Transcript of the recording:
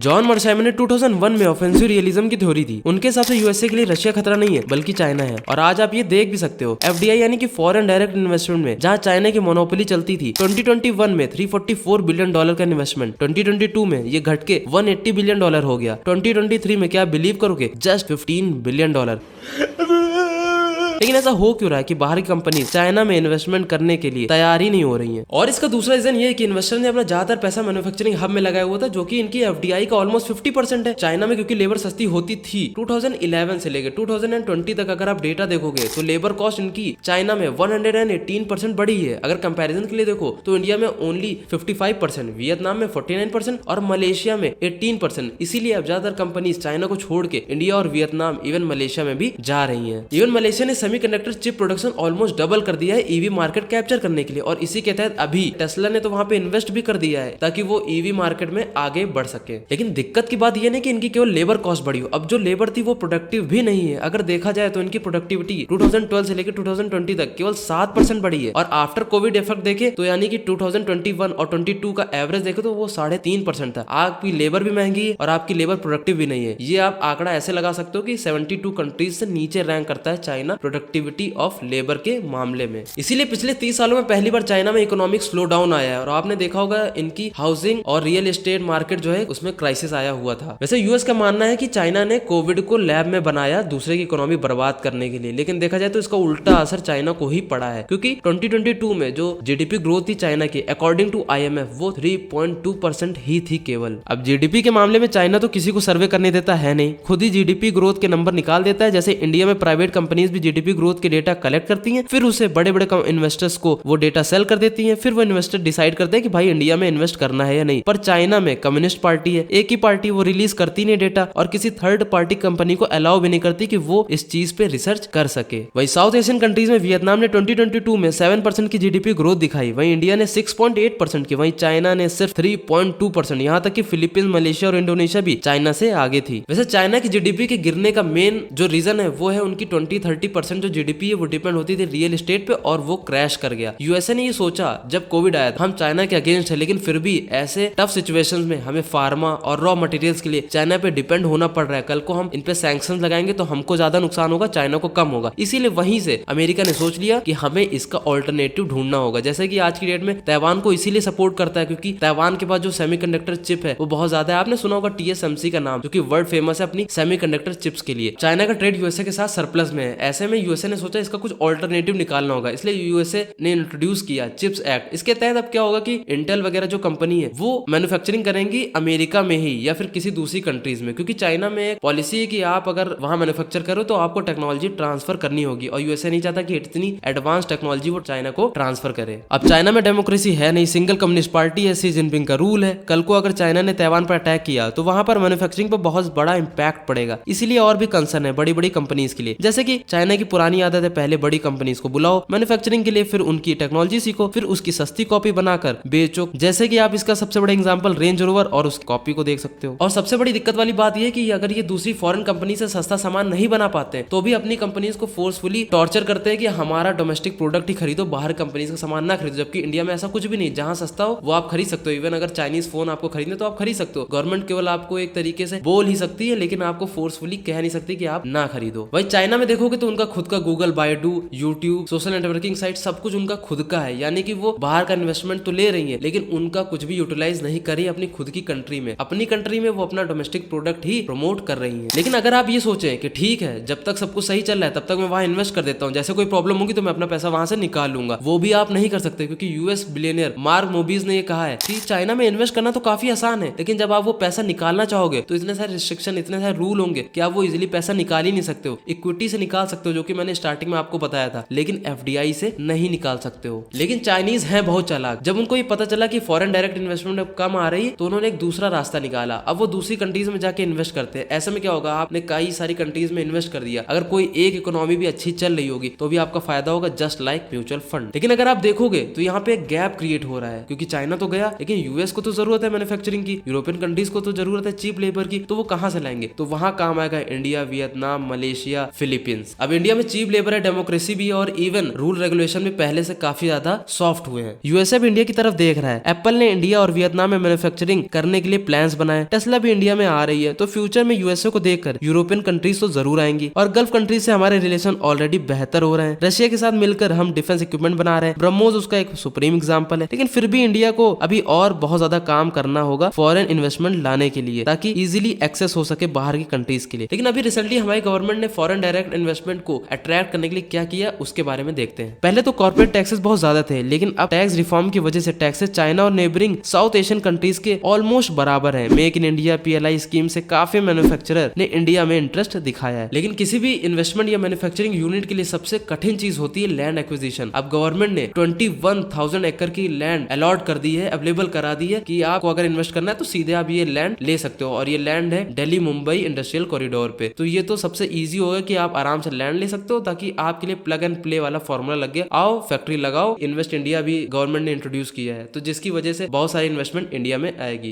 John मर्साइमन ने 2001 में offensive realism की थ्योरी दी। उनके हिसाब से यूएसए के लिए रशिया खतरा नहीं है बल्कि चाइना है। और आज आप ये देख भी सकते हो, एफडीआई यानी कि फॉरेन डायरेक्ट इन्वेस्टमेंट में जहां चाइना की मोनोपोली चलती थी 2021 में $344 बिलियन का इन्वेस्टमेंट 2022 में ये घट के $180 बिलियन हो गया। 2023 में क्या आप बिलीव करोगे, जस्ट $15 बिलियन। लेकिन ऐसा हो क्यों रहा है कि बाहर की कंपनी चाइना में इन्वेस्टमेंट करने के लिए तैयार ही नहीं हो रही है? और इसका दूसरा रीजन ये है कि इन्वेस्टर ने अपना ज्यादातर पैसा मैन्युफैक्चरिंग हब में लगाया हुआ था, जो कि इनकी एफडीआई का ऑलमोस्ट 50% है। चाइना में क्योंकि लेबर सस्ती होती थी 2011 से लेकर 2020 तक अगर आप डेटा देखोगे तो लेबर कॉस्ट इनकी चाइना में 118% बढ़ी है। अगर कंपैरिजन के लिए देखो तो इंडिया में ओनली 55%, वियतनाम में 49% और मलेशिया में 18%। इसीलिए अब ज्यादातर कंपनीज चाइना को छोड़ के इंडिया और वियतनाम इवन मलेशिया में भी जा रही है। इवन मलेशिया ने semiconductor chip production almost double कर दिया है ईवी मार्केट कैप्चर करने के लिए, और इसी के तहत अभी टेस्ला ने तो वहां पे इन्वेस्ट भी कर दिया है ताकि वो ईवी मार्केट में आगे बढ़ सके। लेकिन दिक्कत की बात यह नहीं कि इनकी केवल लेबर कॉस्ट बढ़ी हो, अब जो लेबर थी वो प्रोडक्टिव भी नहीं है। अगर देखा जाए तो इनकी प्रोडक्टिविटी 2012 से लेकर 2020 तक केवल 7% बढ़ी है, और आफ्टर कोविड इफेक्ट देखे तो यानी कि 2021 और 22 का एवरेज देखे तो वो 3.5% था। आपकी लेबर भी महंगी है और आपकी लेबर प्रोडक्टिव भी नहीं है। ये आप आंकड़ा ऐसे लगा सकते हो कि 72 कंट्रीज से नीचे रैंक करता है चाइना प्रोडक्टिविटी ऑफ लेबर के मामले में। इसीलिए पिछले 30 सालों में पहली बार चाइना में इकोनॉमिक स्लो डाउन आया है, और आपने देखा होगा इनकी हाउसिंग और रियल एस्टेट मार्केट जो है उसमें क्राइसिस आया हुआ था। वैसे यूएस का मानना है कि चाइना ने कोविड को लैब में बनाया दूसरे की इकोनॉमी बर्बाद करने के लिए, लेकिन देखा जाए तो इसका उल्टा असर चाइना को ही पड़ा है, क्योंकि 2022 में जो जीडीपी ग्रोथ थी चाइना की अकॉर्डिंग टू आईएमएफ वो 3.2% ही थी केवल। अब जीडीपी के मामले में चाइना तो किसी को सर्वे करने देता है नहीं, खुद ही जीडीपी ग्रोथ के नंबर निकाल देता है। जैसे इंडिया में प्राइवेट कंपनीज भी जीडीपी ग्रोथ के डेटा कलेक्ट करती हैं, फिर उसे बड़े बड़े इन्वेस्टर्स को वो डेटा सेल कर देती हैं, फिर वो इन्वेस्टर डिसाइड करते हैं कि भाई इंडिया में इन्वेस्ट करना है या नहीं। पर चाइना में कम्युनिस्ट पार्टी है, एक ही पार्टी, वो रिलीज करती नहीं डेटा और किसी थर्ड पार्टी कंपनी को अलाउ भी नहीं करती कि वो इस चीज पे रिसर्च कर सके। वही साउथ एशियन कंट्रीज में वियतनाम ने 2022 में 7% की जीडीपी ग्रोथ दिखाई, वहीं इंडिया ने 6.8% की, वहीं चाइना ने सिर्फ 3.2%। यहाँ तक कि फिलीपींस, मलेशिया और इंडोनेशिया भी चाइना से आगे थी। वैसे चाइना की जीडीपी के गिरने का मेन जो रीजन है वो है उनकी 20-30% जो जीडीपी है वो डिपेंड होती थी रियल एस्टेट पे, और वो क्रैश कर गया। यूएसए ने ये सोचा जब कोविड आया था हम चाइना के अगेंस्ट है, लेकिन फिर भी ऐसे टफ सिचुएशंस में हमें फार्मा और रॉ मटेरियल्स के लिए चाइना पे डिपेंड होना पड़ रहा है। कल को हम इन पे सैंक्शंस लगाएंगे तो हमको ज्यादा नुकसान होगा, चाइना को कम होगा। इसीलिए वहीं से अमेरिका ने सोच लिया कि हमें इसका ऑल्टरनेटिव ढूंढना होगा। जैसे कि आज की डेट में ताइवान को इसीलिए सपोर्ट करता है क्योंकि ताइवान के पास जो सेमीकंडक्टर चिप है वो बहुत ज्यादा है। आपने सुना होगा टीएसएमसी का नाम, जो कि वर्ल्ड फेमस है अपनी सेमीकंडक्टर चिप्स के लिए। चाइना का ट्रेड यूएसए के साथ सरप्लस में है, ऐसे में यूएसए ने सोचा इसका कुछ ऑल्टरनेटिव निकालना होगा, इसलिए यूएसए ने इंट्रोड्यूस किया चिप्स एक्ट। इसके तहत अब क्या होगा कि इंटेल वगैरह जो कंपनी है वो मैन्युफैक्चरिंग करेंगी अमेरिका में ही या फिर किसी दूसरी कंट्रीज में, क्योंकि चाइना में एक पॉलिसी है कि आप अगर वहां मैन्युफैक्चर करो तो आपको टेक्नोलॉजी ट्रांसफर करनी होगी, और यूएसए नहीं चाहता कि इतनी एडवांस टेक्नोलॉजी वो चाइना को ट्रांसफर करे। अब चाइना में डेमोक्रेसी है नहीं, सिंगल कम्युनिस्ट पार्टी है, शी जिनपिंग का रूल है। कल को अगर चाइना ने ताइवान पर अटैक किया तो वहां पर मैन्युफैक्चरिंग पर बहुत बड़ा इंपैक्ट पड़ेगा। इसीलिए और भी कंसर्न है बड़ी बड़ी कंपनीज के लिए। जैसे कि चाइना की पुरानी आदत है, पहले बड़ी कंपनीज को बुलाओ मैन्युफैक्चरिंग के लिए, फिर उनकी टेक्नोलॉजी सीखो, फिर उसकी सस्ती कॉपी बनाकर बेचो। जैसे कि आप इसका सबसे बड़ा एग्जांपल रेंज रोवर और उस कॉपी को देख सकते हो। और सबसे बड़ी दिक्कत वाली बात यह है कि अगर ये दूसरी फॉरेन कंपनी से सस्ता सामान नहीं बना पाते तो भी अपनी कंपनीज को फोर्सफुली टॉर्चर करते हैं कि हमारा डोमेस्टिक प्रोडक्ट ही खरीदो, बाहर कंपनीज का सामान ना खरीदो। जबकि इंडिया में ऐसा कुछ भी नहीं, जहां सस्ता हो वो आप खरीद सकते हो। इवन अगर चाइनीज फोन आपको खरीदने तो आप खरीद सकते हो। गवर्नमेंट केवल आपको एक तरीके से बोल ही सकती है, लेकिन आपको फोर्सफुली कह नहीं सकती कि आप ना खरीदो। वही चाइना में देखोगे तो उनका खुद का Google, Baidu, YouTube, social networking site सब कुछ उनका खुद का है। यानी कि वो बाहर का इन्वेस्टमेंट तो ले रही है लेकिन उनका कुछ भी यूटिलाइज नहीं कर रही अपनी खुद की कंट्री में। अपनी कंट्री में वो अपना डोमेस्टिक प्रोडक्ट ही प्रमोट कर रही है। लेकिन अगर आप ये सोचें कि ठीक है जब तक सब कुछ सही चल रहा है तब तक मैं वहां इन्वेस्ट कर देता हूँ, जैसे कोई प्रॉब्लम होगी तो मैं अपना पैसा वहां से निकाल लूंगा, वो भी आप नहीं कर सकते। क्योंकि यूएस बिलियनियर मार्क मोबीज ने ये कहा है कि चाइना में इन्वेस्ट करना तो काफी आसान है, लेकिन जब आप वो पैसा निकालना चाहोगे तो इतने सारे रिस्ट्रिक्शन, इतने सारे रूल होंगे कि आप वो इजिली पैसा निकाल ही नहीं सकते हो। इक्विटी से निकाल सकते हो, जो कि मैंने स्टार्टिंग में आपको बताया था, लेकिन एफडीआई से नहीं निकाल सकते हो। लेकिन चाइनीज हैं बहुत चालाक। जब उनको ये पता चला कि फॉरेन डायरेक्ट इन्वेस्टमेंट अब कम आ रही है तो उन्होंने एक दूसरा रास्ता निकाला। अब वो दूसरी कंट्रीज में जाके इन्वेस्ट करते हैं। ऐसे में क्या होगा, आपने कई सारी कंट्रीज में इन्वेस्ट कर दिया, अगर कोई एक इकोनॉमी भी अच्छी चल रही होगी तो भी आपका फायदा होगा, जस्ट लाइक म्यूचुअल फंड। लेकिन अगर आप देखोगे तो यहाँ पे एक गैप क्रिएट हो रहा है, क्योंकि चाइना तो गया लेकिन यूएस को तो जरूरत है मैन्युफैक्चरिंग की, यूरोपियन कंट्रीज को तो जरूरत है चीप लेबर की, तो वो कहां से लाएंगे? तो वहां काम आएगा इंडिया, वियतनाम, मलेशिया, फिलीपींस। अब इंडिया में चीप लेबर है, डेमोक्रेसी भी है और इवन रूल रेगुलेशन भी पहले से काफी ज्यादा सॉफ्ट हुए हैं। यूएसए भी इंडिया की तरफ देख रहा है। एप्पल ने इंडिया और वियतनाम में मैन्युफैक्चरिंग करने के लिए प्लान्स बनाए। टेस्ला भी इंडिया में आ रही है। तो फ्यूचर में यूएसए को देखकर यूरोपियन कंट्रीज तो जरूर आएंगी और गल्फ कंट्रीज से हमारे रिलेशन ऑलरेडी बेहतर हो रहे हैं। रशिया के साथ मिलकर हम डिफेंस इक्विपमेंट बना रहे हैं। ब्रह्मोस उसका एक सुप्रीम एग्जांपल है। लेकिन फिर भी इंडिया को अभी और बहुत ज्यादा काम करना होगा फॉरेन इन्वेस्टमेंट लाने के लिए, ताकि इजीली एक्सेस हो सके बाहर की कंट्रीज के लिए। लेकिन अभी रिसेंटली हमारी गवर्नमेंट ने फॉरेन डायरेक्ट इन्वेस्टमेंट को अट्रैक्ट करने के लिए क्या किया उसके बारे में देखते हैं। पहले तो कॉर्पोरेट टैक्सेस बहुत ज्यादा थे, लेकिन अब टैक्स रिफॉर्म की वजह से टैक्सेस चाइना और नेबरिंग साउथ एशियन कंट्रीज के ऑलमोस्ट बराबर है। Make in India PLI scheme से काफी मैन्युफैक्चरर ने इंडिया में इंटरेस्ट दिखाया है। लेकिन किसी भी इन्वेस्टमेंट या मैन्युफैक्चरिंग यूनिट के लिए सबसे कठिन चीज होती है लैंड एक्विजिशन। अब गवर्नमेंट ने 21,000 एकड़ की लैंड अलॉट कर दी है, अवेलेबल करा दी है कि आपको अगर इन्वेस्ट करना है तो सीधे आप ये लैंड ले सकते हो। और ये लैंड है दिल्ली मुंबई इंडस्ट्रियल कॉरिडोर पे। तो ये तो सबसे इजी होगा कि आप आराम से लैंड ले सकते हो, ताकि आपके लिए प्लग एंड प्ले वाला फॉर्मूला लग गया। आओ फैक्ट्री लगाओ। इन्वेस्ट इंडिया भी गवर्नमेंट ने इंट्रोड्यूस किया है, तो जिसकी वजह से बहुत सारी इन्वेस्टमेंट इंडिया में आएगी।